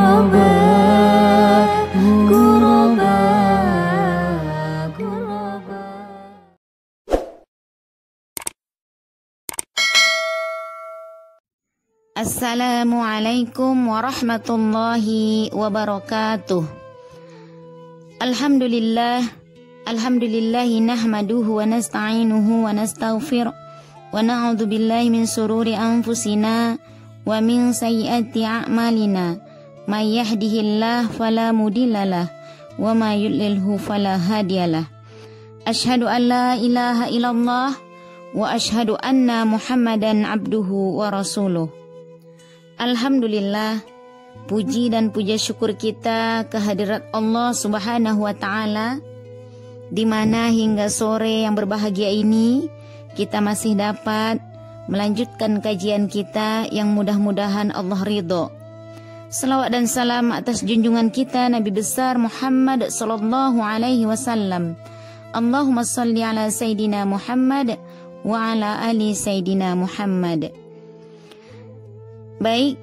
غربا غربا غربا. Assalamualaikum warahmatullahi wabarakatuh. Alhamdulillahi nahmaduhu wa nasta'inuhu wa nastaghfir wa na'udzu billahi min sururi anfusina wa min sayyiati a'malina. May yahdihillahu fala mudhillalah wa may yudlilhu fala hadiyalah. Asyhadu an la ilaha illallah wa asyhadu anna Muhammadan abduhu wa rasuluh. Alhamdulillah, puji dan puja syukur kita kehadirat Allah Subhanahu wa Ta'ala, di mana hingga sore yang berbahagia ini kita masih dapat melanjutkan kajian kita yang mudah-mudahan Allah ridho. Selawat dan salam atas junjungan kita Nabi besar Muhammad sallallahu alaihi wasallam. Allahumma salli ala Sayyidina Muhammad wa ala ali Sayyidina Muhammad. Baik,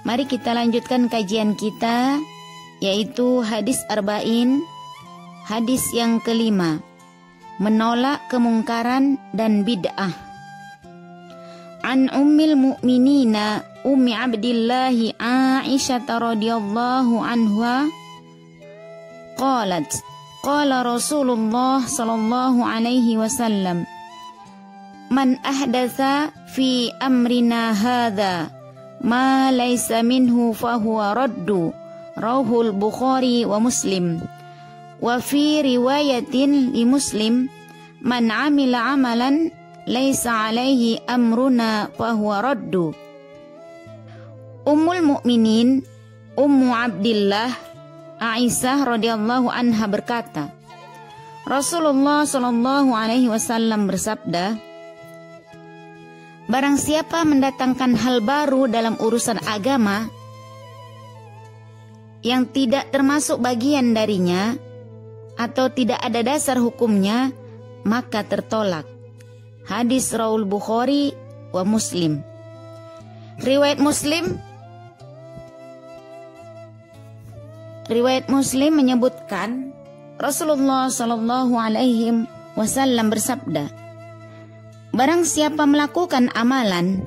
mari kita lanjutkan kajian kita, yaitu hadis arba'in, hadis yang kelima, menolak kemungkaran dan bid'ah. An ummil mu'minina Ummi Abdillahi Aisyah radhiyallahu anha qalat qala Rasulullah sallallahu alaihi wasallam, man ahdatsa fi amrina hadza ma laysa minhu fahuwa raddu. Rawahul Bukhari wa Muslim. Wa fi riwayatin li Muslim, man amila amalan laysa alaihi amruna fahuwa raddu. Ummul Mukminin Ummu Abdillah Aisyah radhiyallahu anha berkata, Rasulullah sallallahu alaihi wasallam bersabda, barang siapa mendatangkan hal baru dalam urusan agama yang tidak termasuk bagian darinya atau tidak ada dasar hukumnya, maka tertolak. Hadis Rawahul Bukhari wa Muslim. Riwayat Muslim menyebutkan Rasulullah sallallahu alaihi wasallam bersabda, barang siapa melakukan amalan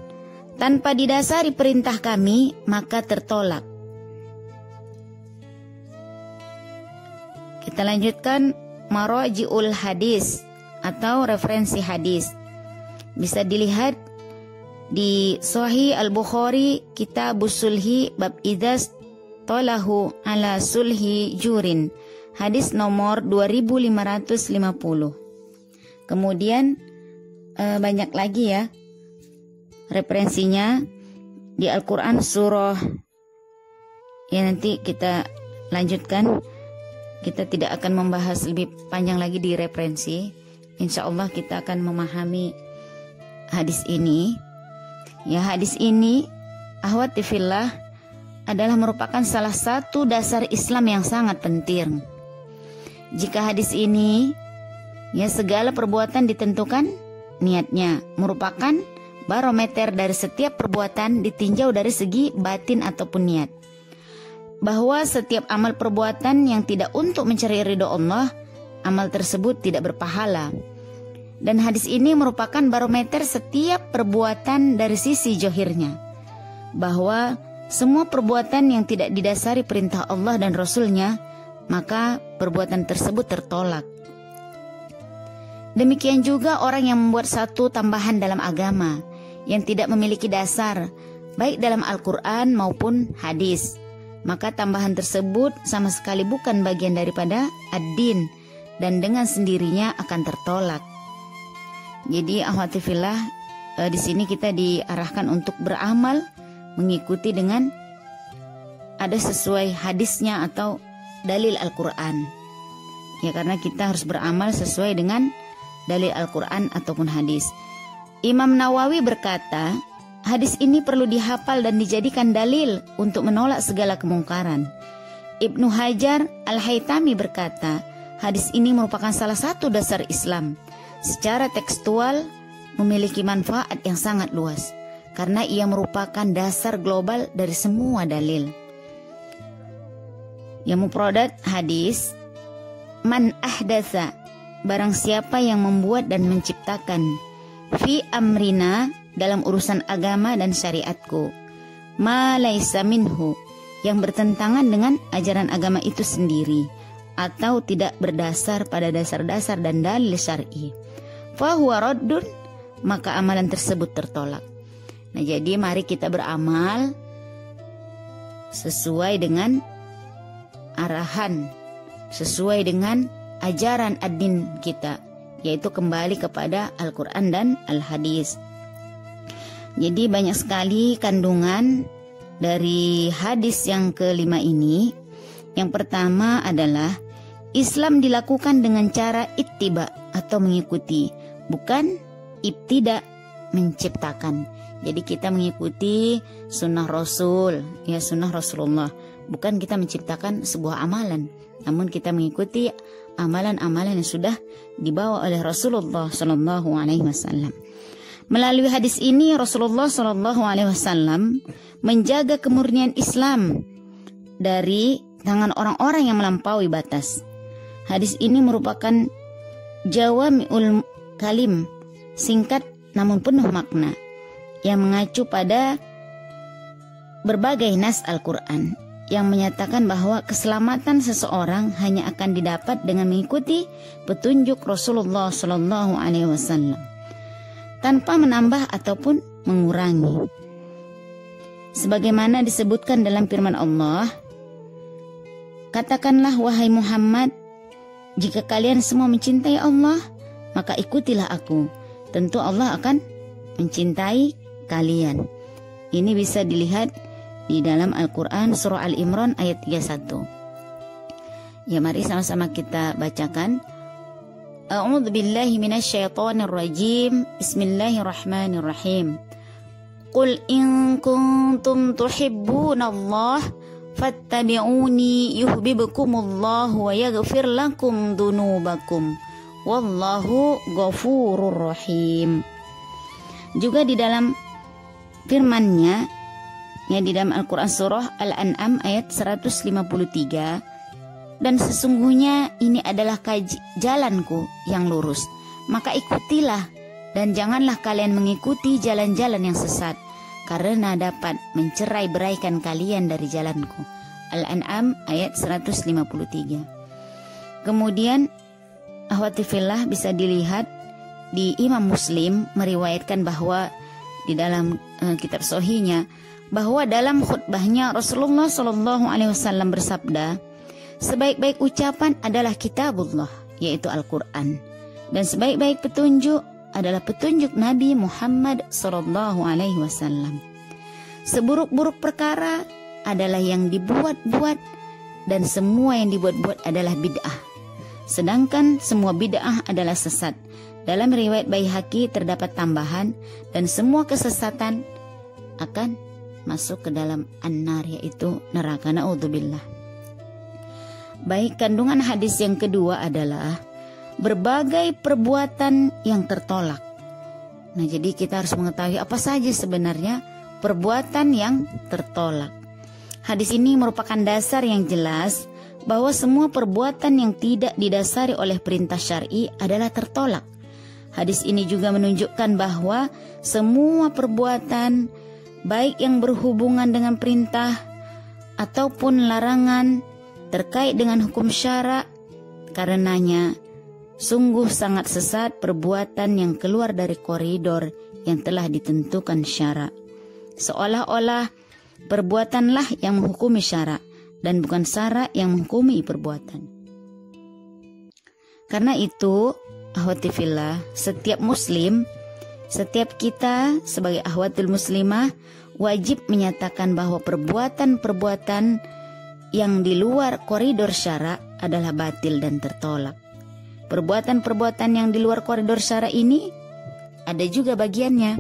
tanpa didasari perintah kami, maka tertolak. Kita lanjutkan maraji'ul hadis atau referensi hadis. Bisa dilihat di Sahih Al-Bukhari, Kitabus Sulhi, bab idzas tolahu ala sulhi jurin, hadis nomor 2550. Kemudian banyak lagi ya referensinya di Al-Quran surah, ya nanti kita lanjutkan. Kita tidak akan membahas lebih panjang lagi di referensi. Insya Allah kita akan memahami hadis ini. Ya, hadis ini ahwati fillah adalah merupakan salah satu dasar Islam yang sangat penting. Jika hadis ini, ya, segala perbuatan ditentukan niatnya, merupakan barometer dari setiap perbuatan ditinjau dari segi batin ataupun niat. Bahwa setiap amal perbuatan yang tidak untuk mencari ridho Allah, amal tersebut tidak berpahala. Dan hadis ini merupakan barometer setiap perbuatan dari sisi johirnya, bahwa semua perbuatan yang tidak didasari perintah Allah dan Rasulnya, maka perbuatan tersebut tertolak. Demikian juga orang yang membuat satu tambahan dalam agama yang tidak memiliki dasar, baik dalam Al-Quran maupun hadis, maka tambahan tersebut sama sekali bukan bagian daripada ad-din dan dengan sendirinya akan tertolak. Jadi akhwati fillah, di sini kita diarahkan untuk beramal mengikuti dengan ada sesuai hadisnya atau dalil Al-Quran. Ya, karena kita harus beramal sesuai dengan dalil Al-Quran ataupun hadis. Imam Nawawi berkata, hadis ini perlu dihafal dan dijadikan dalil untuk menolak segala kemungkaran. Ibnu Hajar Al-Haytami berkata, hadis ini merupakan salah satu dasar Islam. Secara tekstual memiliki manfaat yang sangat luas. karena ia merupakan dasar global dari semua dalil. Yang mufradat hadis, man ahdatsa, barang siapa yang membuat dan menciptakan, fi amrina, dalam urusan agama dan syariatku, ma laisa minhu, yang bertentangan dengan ajaran agama itu sendiri atau tidak berdasar pada dasar-dasar dan dalil syar'i, fahuwa raddun, maka amalan tersebut tertolak. Nah, jadi mari kita beramal sesuai dengan arahan, sesuai dengan ajaran ad-din kita, yaitu kembali kepada Al-Quran dan Al-Hadis. Jadi banyak sekali kandungan dari hadis yang kelima ini. Yang pertama adalah Islam dilakukan dengan cara ittiba atau mengikuti, bukan ibtida, menciptakan. Jadi kita mengikuti sunnah Rasul, ya sunnah Rasulullah, bukan kita menciptakan sebuah amalan, namun kita mengikuti amalan-amalan yang sudah dibawa oleh Rasulullah Shallallahu Alaihi Wasallam. Melalui hadis ini Rasulullah Shallallahu Alaihi Wasallam menjaga kemurnian Islam dari tangan orang-orang yang melampaui batas. Hadis ini merupakan jawami'ul kalim, singkat namun penuh makna, yang mengacu pada berbagai nas Al-Quran yang menyatakan bahwa keselamatan seseorang hanya akan didapat dengan mengikuti petunjuk Rasulullah Shallallahu Alaihi Wasallam tanpa menambah ataupun mengurangi. Sebagaimana disebutkan dalam firman Allah, katakanlah wahai Muhammad, jika kalian semua mencintai Allah, maka ikutilah aku. Tentu Allah akan mencintai kalian. Ini bisa dilihat di dalam Al-Quran surah Al-Imran ayat 31. Ya, mari sama-sama kita bacakan. A'udzu billahi minasyaitonir rajim. Bismillahirrahmanirrahim. Qul in kuntum tuhibbunallaha fattabi'uni yuhibbukumullahu wa yaghfir lakum dzunubakum wallahu ghafurur rahim. Juga di dalam firman-Nya, ya, di dalam Al-Quran surah Al-An'am ayat 153, dan sesungguhnya ini adalah jalanku yang lurus, maka ikutilah dan janganlah kalian mengikuti jalan-jalan yang sesat, karena dapat mencerai-beraikan kalian dari jalanku. Al-An'am ayat 153. Kemudian akhwati fillah, bisa dilihat di Imam Muslim meriwayatkan bahwa di dalam kitab Sahihnya, bahwa dalam khutbahnya Rasulullah Shallallahu Alaihi Wasallam bersabda, sebaik-baik ucapan adalah kitabullah, yaitu Al-Quran, dan sebaik-baik petunjuk adalah petunjuk Nabi Muhammad Shallallahu Alaihi Wasallam. Seburuk-buruk perkara adalah yang dibuat-buat, dan semua yang dibuat-buat adalah bid'ah, sedangkan semua bid'ah adalah sesat. Dalam riwayat Baihaqi terdapat tambahan, dan semua kesesatan akan masuk ke dalam an-nar, yaitu neraka. Na'udzubillah. Baik, kandungan hadis yang kedua adalah berbagai perbuatan yang tertolak. Nah, jadi kita harus mengetahui apa saja sebenarnya perbuatan yang tertolak. Hadis ini merupakan dasar yang jelas bahwa semua perbuatan yang tidak didasari oleh perintah syar'i adalah tertolak. Hadis ini juga menunjukkan bahwa semua perbuatan, baik yang berhubungan dengan perintah ataupun larangan terkait dengan hukum syara, karenanya sungguh sangat sesat perbuatan yang keluar dari koridor yang telah ditentukan syara. Seolah-olah perbuatanlah yang menghukumi syara dan bukan syara yang menghukumi perbuatan. Karena itu, akhwati fillah, setiap muslim, setiap kita sebagai akhwatul muslimah wajib menyatakan bahwa perbuatan-perbuatan yang di luar koridor syara adalah batil dan tertolak. Perbuatan-perbuatan yang di luar koridor syara ini ada juga bagiannya.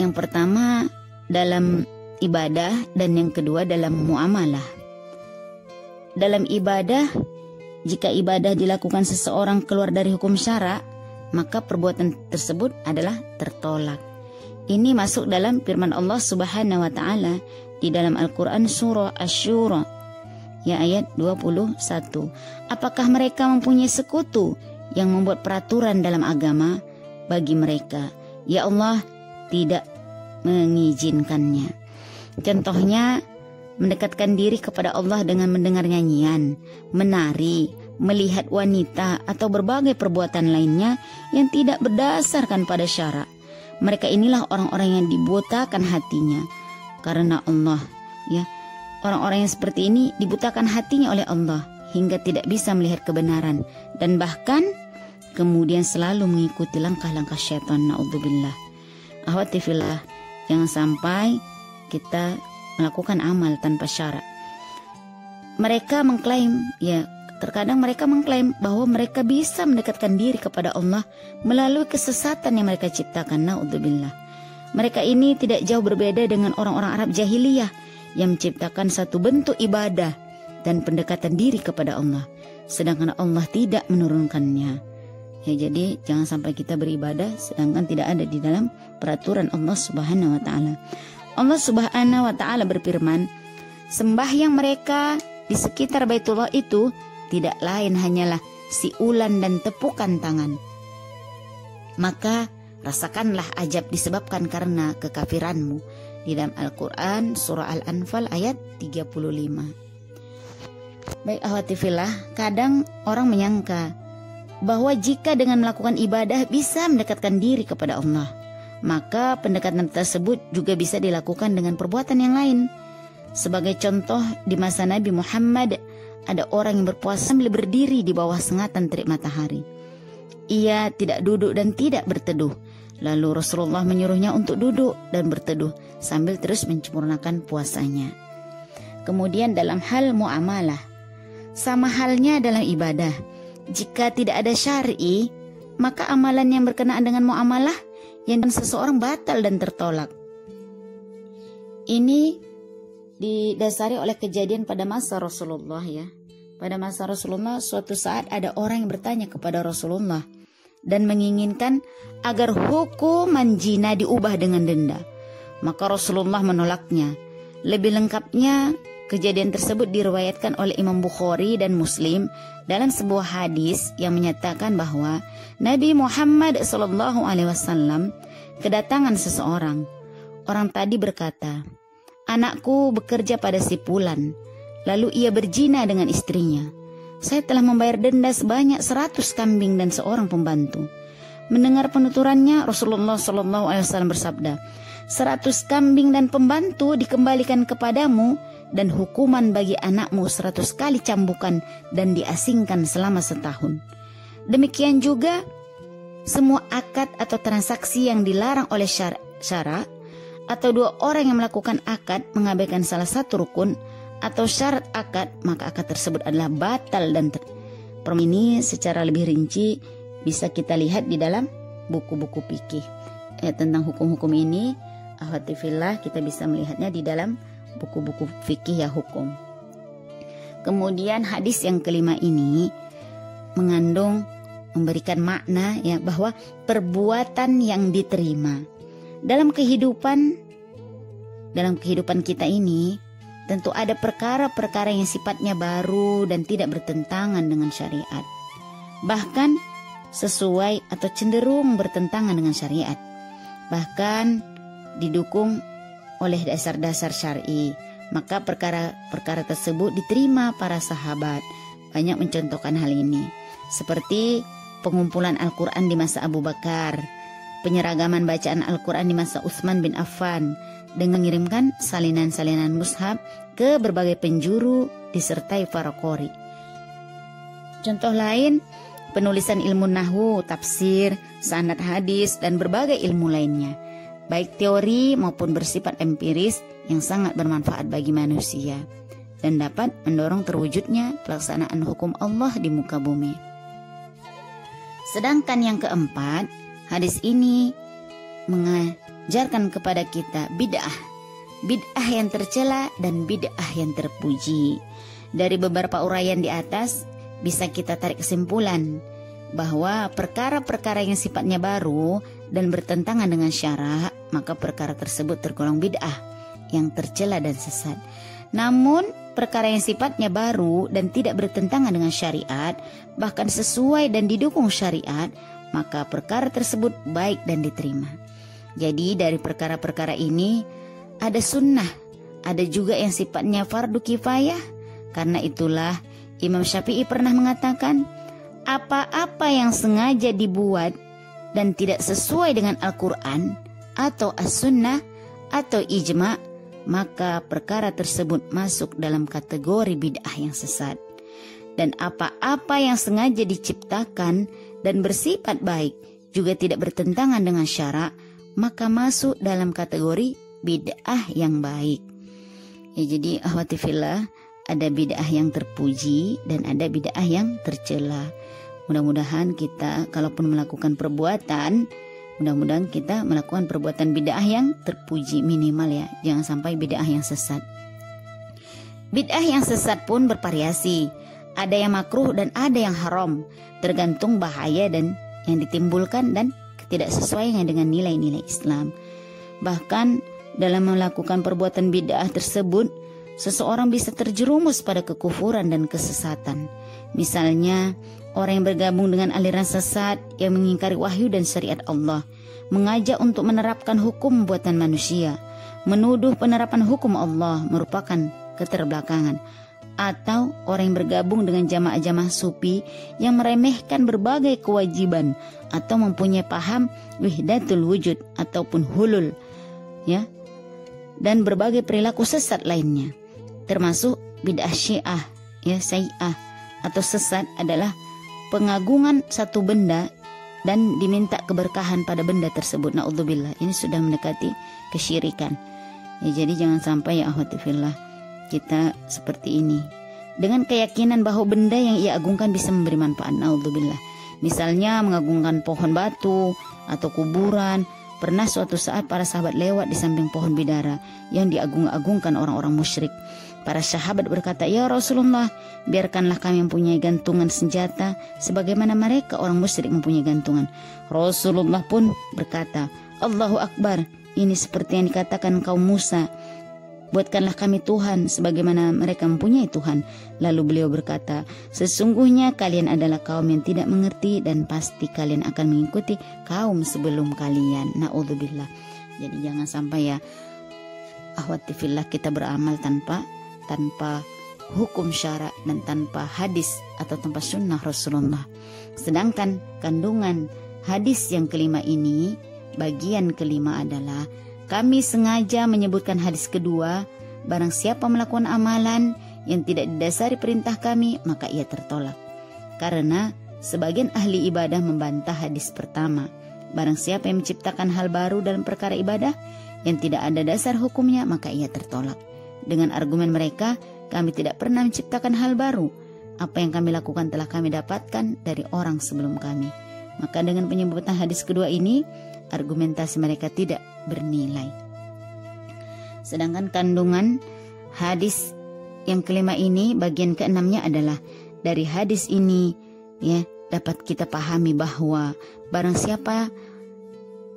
Yang pertama dalam ibadah, dan yang kedua dalam muamalah. Dalam ibadah, jika ibadah dilakukan seseorang keluar dari hukum syara, maka perbuatan tersebut adalah tertolak. Ini masuk dalam firman Allah Subhanahu wa taala di dalam Al-Qur'an surah Asy-Syura ya ayat 21. Apakah mereka mempunyai sekutu yang membuat peraturan dalam agama bagi mereka? Ya Allah tidak mengizinkannya. Contohnya mendekatkan diri kepada Allah dengan mendengar nyanyian, menari, melihat wanita atau berbagai perbuatan lainnya yang tidak berdasarkan pada syara. Mereka inilah orang-orang yang dibutakan hatinya karena Allah, ya. Orang-orang yang seperti ini dibutakan hatinya oleh Allah hingga tidak bisa melihat kebenaran dan bahkan kemudian selalu mengikuti langkah-langkah syaitan. Na'udzubillah. Akhwati fillah, jangan sampai kita melakukan amal tanpa syarat. Mereka mengklaim, ya terkadang mereka mengklaim bahwa mereka bisa mendekatkan diri kepada Allah melalui kesesatan yang mereka ciptakan. Na'udzubillah. Mereka ini tidak jauh berbeda dengan orang-orang Arab jahiliyah yang menciptakan satu bentuk ibadah dan pendekatan diri kepada Allah, sedangkan Allah tidak menurunkannya. Ya, jadi jangan sampai kita beribadah sedangkan tidak ada di dalam peraturan Allah Subhanahu wa taala. Allah Subhanahu wa taala berfirman, sembahyang mereka di sekitar Baitullah itu tidak lain hanyalah siulan dan tepukan tangan. Maka rasakanlah ajab disebabkan karena kekafiranmu. Di dalam Al-Quran surah Al-Anfal ayat 35. Baik akhwati fillah, kadang orang menyangka bahwa jika dengan melakukan ibadah bisa mendekatkan diri kepada Allah, maka pendekatan tersebut juga bisa dilakukan dengan perbuatan yang lain. Sebagai contoh, di masa Nabi Muhammad ada orang yang berpuasa sambil berdiri di bawah sengatan terik matahari. Ia tidak duduk dan tidak berteduh. Lalu Rasulullah menyuruhnya untuk duduk dan berteduh sambil terus menyempurnakan puasanya. Kemudian dalam hal muamalah, sama halnya dalam ibadah. Jika tidak ada syar'i, maka amalan yang berkenaan dengan muamalah yang seseorang batal dan tertolak. Ini didasari oleh kejadian pada masa Rasulullah, ya. Pada masa Rasulullah suatu saat ada orang yang bertanya kepada Rasulullah dan menginginkan agar hukuman zina diubah dengan denda. Maka Rasulullah menolaknya. Lebih lengkapnya kejadian tersebut diriwayatkan oleh Imam Bukhari dan Muslim dalam sebuah hadis yang menyatakan bahwa Nabi Muhammad SAW kedatangan seseorang. Orang tadi berkata, "Anakku bekerja pada si Fulan, lalu ia berzina dengan istrinya. Saya telah membayar denda sebanyak 100 kambing dan seorang pembantu." Mendengar penuturannya, Rasulullah SAW bersabda, 100 kambing dan pembantu dikembalikan kepadamu dan hukuman bagi anakmu 100 kali cambukan dan diasingkan selama setahun. Demikian juga semua akad atau transaksi yang dilarang oleh syara atau dua orang yang melakukan akad mengabaikan salah satu rukun atau syarat akad, maka akad tersebut adalah batal dan ini secara lebih rinci bisa kita lihat di dalam buku-buku fikih. Tentang hukum-hukum ini, akhwati fillah, kita bisa melihatnya di dalam buku-buku fikih ya hukum. Kemudian hadis yang kelima ini mengandung memberikan makna ya bahwa perbuatan yang diterima dalam kehidupan kita ini tentu ada perkara-perkara yang sifatnya baru dan tidak bertentangan dengan syariat. Bahkan sesuai atau cenderung bertentangan dengan syariat. Bahkan didukung oleh dasar-dasar syar'i. Maka perkara-perkara tersebut diterima para sahabat. Banyak mencontohkan hal ini. Seperti pengumpulan Al-Quran di masa Abu Bakar, penyeragaman bacaan Al-Quran di masa Utsman bin Affan, dengan mengirimkan salinan-salinan mushaf ke berbagai penjuru disertai para qori. Contoh lain, penulisan ilmu nahwu, tafsir, sanad hadis, dan berbagai ilmu lainnya, baik teori maupun bersifat empiris yang sangat bermanfaat bagi manusia dan dapat mendorong terwujudnya pelaksanaan hukum Allah di muka bumi. Sedangkan yang keempat, hadis ini mengajarkan kepada kita bid'ah yang tercela dan bid'ah yang terpuji. Dari beberapa uraian di atas bisa kita tarik kesimpulan bahwa perkara-perkara yang sifatnya baru dan bertentangan dengan syara, maka perkara tersebut tergolong bid'ah yang tercela dan sesat. Namun perkara yang sifatnya baru dan tidak bertentangan dengan syariat, bahkan sesuai dan didukung syariat, maka perkara tersebut baik dan diterima. Jadi dari perkara-perkara ini ada sunnah, ada juga yang sifatnya fardu kifayah. Karena itulah Imam Syafi'i pernah mengatakan, apa-apa yang sengaja dibuat dan tidak sesuai dengan Al-Quran atau As-Sunnah atau Ijma', maka perkara tersebut masuk dalam kategori bid'ah yang sesat. Dan apa-apa yang sengaja diciptakan dan bersifat baik juga tidak bertentangan dengan syara', maka masuk dalam kategori bid'ah yang baik. Ya, jadi akhwati fillah, ada bid'ah yang terpuji dan ada bid'ah yang tercela. Mudah-mudahan kita kalaupun melakukan perbuatan, mudah-mudahan kita melakukan perbuatan bid'ah yang terpuji minimal ya. Jangan sampai bid'ah yang sesat. Bid'ah yang sesat pun bervariasi. Ada yang makruh dan ada yang haram, tergantung bahaya dan yang ditimbulkan dan ketidaksesuaiannya dengan nilai-nilai Islam. Bahkan dalam melakukan perbuatan bid'ah tersebut, seseorang bisa terjerumus pada kekufuran dan kesesatan. Misalnya, orang yang bergabung dengan aliran sesat yang mengingkari wahyu dan syariat Allah, mengajak untuk menerapkan hukum buatan manusia, menuduh penerapan hukum Allah merupakan keterbelakangan, atau orang yang bergabung dengan jamaah-jamaah sufi yang meremehkan berbagai kewajiban atau mempunyai paham wahdatul wujud ataupun hulul, ya, dan berbagai perilaku sesat lainnya. Termasuk bid'ah syiah, ya, syiah atau sesat adalah pengagungan satu benda dan diminta keberkahan pada benda tersebut. Na'udzubillah, ini sudah mendekati kesyirikan. Ya, jadi jangan sampai ya akhwati fillah kita seperti ini dengan keyakinan bahwa benda yang ia agungkan bisa memberi manfaat. Na'udzubillah. Misalnya mengagungkan pohon batu atau kuburan. Pernah suatu saat para sahabat lewat di samping pohon bidara yang diagung-agungkan orang-orang musyrik. Para sahabat berkata, "Ya Rasulullah, biarkanlah kami mempunyai gantungan senjata sebagaimana mereka orang musyrik mempunyai gantungan." Rasulullah pun berkata, "Allahu Akbar, ini seperti yang dikatakan kaum Musa. Buatkanlah kami Tuhan sebagaimana mereka mempunyai Tuhan." Lalu beliau berkata, "Sesungguhnya kalian adalah kaum yang tidak mengerti dan pasti kalian akan mengikuti kaum sebelum kalian." Na'udzubillah. Jadi jangan sampai ya akhwati fillah kita beramal tanpa hukum syara dan tanpa hadis atau tanpa sunnah Rasulullah. Sedangkan kandungan hadis yang kelima ini, bagian kelima adalah kami sengaja menyebutkan hadis kedua, barang siapa melakukan amalan yang tidak didasari perintah kami, maka ia tertolak. Karena sebagian ahli ibadah membantah hadis pertama, barang siapa yang menciptakan hal baru dalam perkara ibadah yang tidak ada dasar hukumnya, maka ia tertolak. Dengan argumen mereka, kami tidak pernah menciptakan hal baru. Apa yang kami lakukan telah kami dapatkan dari orang sebelum kami. Maka dengan penyebutan hadis kedua ini, argumentasi mereka tidak bernilai. Sedangkan kandungan hadis yang kelima ini, bagian keenamnya adalah dari hadis ini ya dapat kita pahami bahwa barang siapa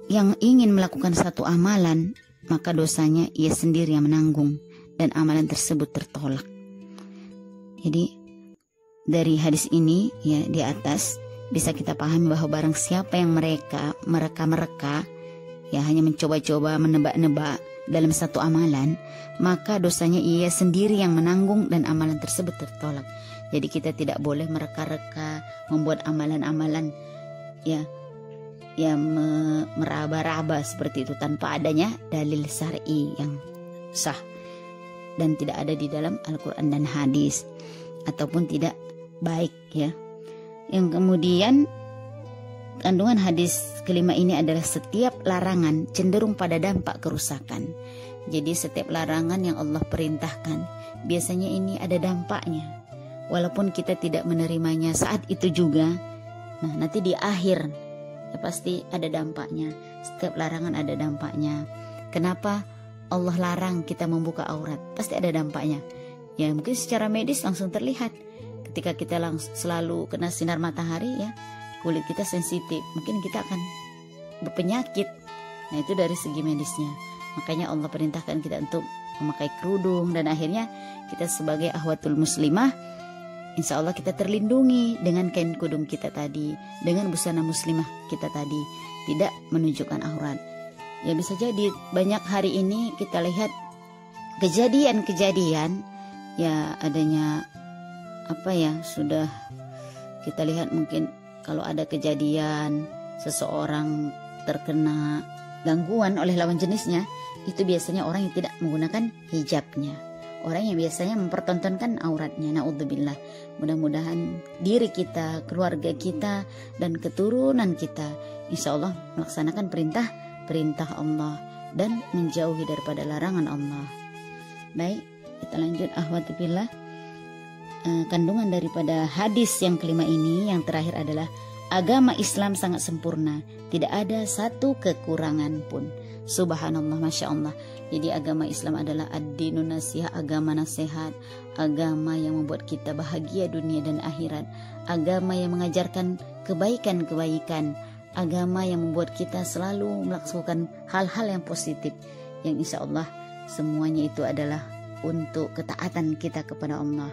yang ingin melakukan satu amalan, maka dosanya ia sendiri yang menanggung dan amalan tersebut tertolak. Jadi dari hadis ini ya di atas bisa kita pahami bahwa barang siapa yang mereka ya hanya mencoba-coba menebak-nebak dalam satu amalan, maka dosanya ia sendiri yang menanggung dan amalan tersebut tertolak. Jadi kita tidak boleh mereka-reka membuat amalan-amalan ya meraba-raba seperti itu tanpa adanya dalil syar'i yang sah dan tidak ada di dalam Al-Quran dan hadis ataupun tidak baik ya. Yang kemudian kandungan hadis kelima ini adalah setiap larangan cenderung pada dampak kerusakan. Jadi setiap larangan yang Allah perintahkan biasanya ini ada dampaknya. Walaupun kita tidak menerimanya saat itu juga, nah nanti di akhir ya pasti ada dampaknya. Setiap larangan ada dampaknya. Kenapa Allah larang kita membuka aurat? Pasti ada dampaknya. Ya mungkin secara medis langsung terlihat. Ketika kita selalu kena sinar matahari ya, kulit kita sensitif, mungkin kita akan berpenyakit. Nah itu dari segi medisnya. Makanya Allah perintahkan kita untuk memakai kerudung, dan akhirnya kita sebagai akhwatul muslimah, insya Allah kita terlindungi dengan kain kudung kita tadi, dengan busana muslimah kita tadi, tidak menunjukkan aurat. Ya bisa jadi banyak hari ini kita lihat kejadian-kejadian, ya adanya sudah kita lihat mungkin kalau ada kejadian seseorang terkena gangguan oleh lawan jenisnya, itu biasanya orang yang tidak menggunakan hijabnya, orang yang biasanya mempertontonkan auratnya. Naudzubillah. Mudah-mudahan diri kita, keluarga kita, dan keturunan kita insya Allah melaksanakan perintah Allah dan menjauhi daripada larangan Allah. Baik, kita lanjut akhwati fillah. Kandungan daripada hadis yang kelima ini yang terakhir adalah agama Islam sangat sempurna, tidak ada satu kekurangan pun. Subhanallah, Masya Allah. Jadi agama Islam adalah ad-dinun nasihah, agama nasihat, agama yang membuat kita bahagia dunia dan akhirat, agama yang mengajarkan kebaikan-kebaikan, agama yang membuat kita selalu melakukan hal-hal yang positif, yang insya Allah semuanya itu adalah untuk ketaatan kita kepada Allah.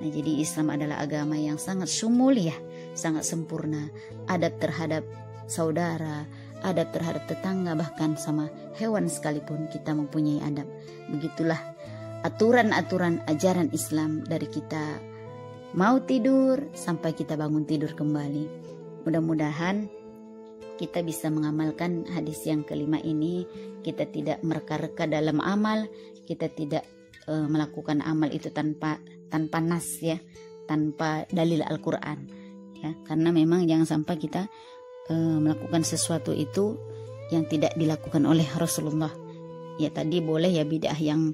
Nah, jadi Islam adalah agama yang sangat syumuliyah, sangat sempurna. Adab terhadap saudara, adab terhadap tetangga, bahkan sama hewan sekalipun kita mempunyai adab. Begitulah aturan-aturan ajaran Islam dari kita mau tidur sampai kita bangun tidur kembali. Mudah-mudahan kita bisa mengamalkan hadis yang kelima ini. Kita tidak mereka-reka dalam amal, kita tidak melakukan amal itu tanpa nas ya, tanpa dalil Al-Quran ya, karena memang jangan sampai kita melakukan sesuatu itu yang tidak dilakukan oleh Rasulullah. Ya tadi boleh ya bid'ah yang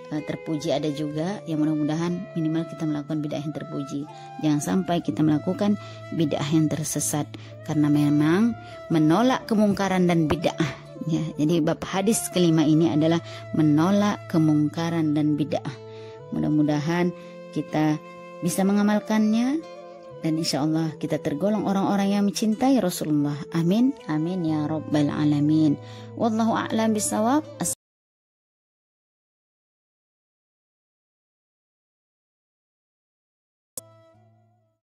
terpuji ada juga, ya mudah-mudahan minimal kita melakukan bid'ah yang terpuji, jangan sampai kita melakukan bid'ah yang tersesat, karena memang menolak kemungkaran dan bid'ah ya. Jadi bab hadis kelima ini adalah menolak kemungkaran dan bid'ah. Mudah-mudahan kita bisa mengamalkannya, dan insya Allah kita tergolong orang-orang yang mencintai Rasulullah. Amin, amin ya rabbal alamin. Wallahu a'lam bishawab.